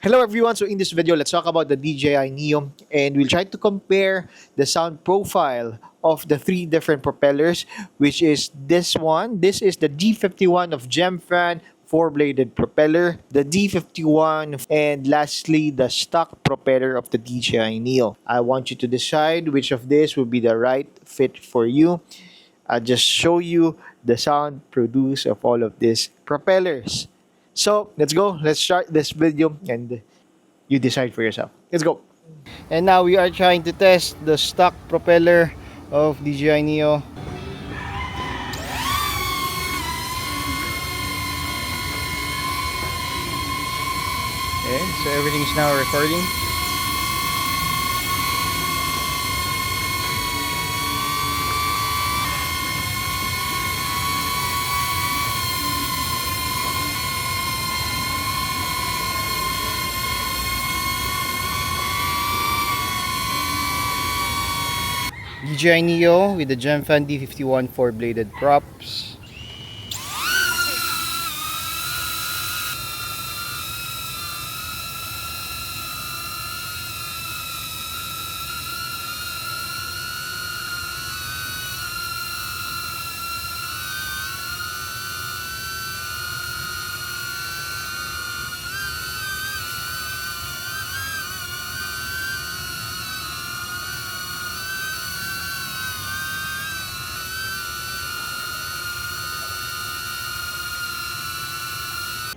Hello everyone, so in this video, let's talk about the DJI Neo and we'll try to compare the sound profile of the three different propellers, which is this one. This is the D51 of Gemfan, four-bladed propeller, the D51, and lastly, the stock propeller of the DJI Neo. I want you to decide which of this will be the right fit for you. I'll just show you the sound produced of all of these propellers. So, let's go. Let's start this video and you decide for yourself. Let's go. And now we are trying to test the stock propeller of DJI Neo. Okay, so everything is now recording. DJI Neo with the Gemfan D51 4-bladed props.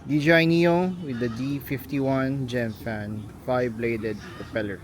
DJI Neo with the D51 Gemfan 5-bladed propeller.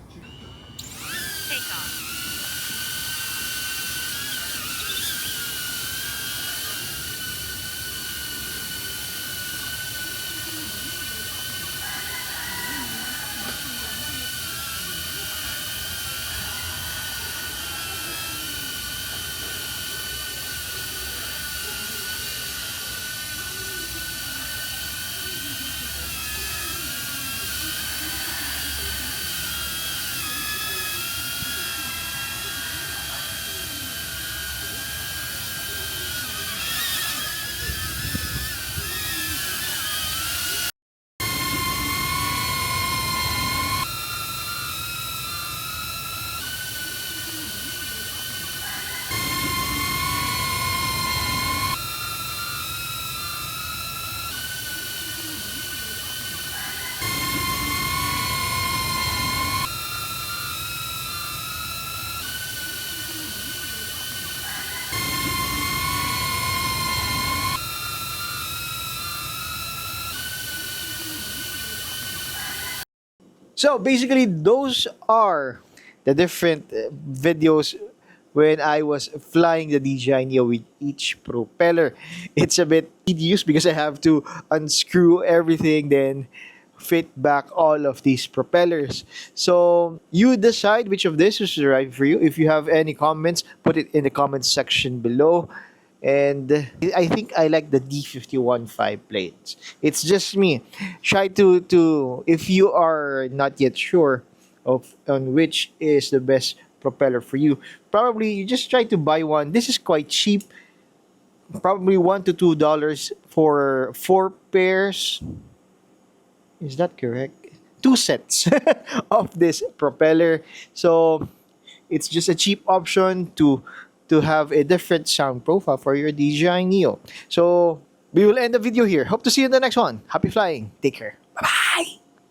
So basically, those are the different videos when I was flying the DJI Neo with each propeller. It's a bit tedious because I have to unscrew everything, then fit back all of these propellers. So you decide which of this is right for you. If you have any comments, put it in the comments section below. And I think I like the D51-5 plates. It's just me. Try to if you are not yet sure of on which is the best propeller for you, probably you just try to buy one. This is quite cheap. Probably $1 to $2 for 4 pairs. Is that correct? 2 sets of this propeller. So it's just a cheap option to have a different sound profile for your DJI Neo. So we will end the video here. Hope to see you in the next one. Happy flying. Take care.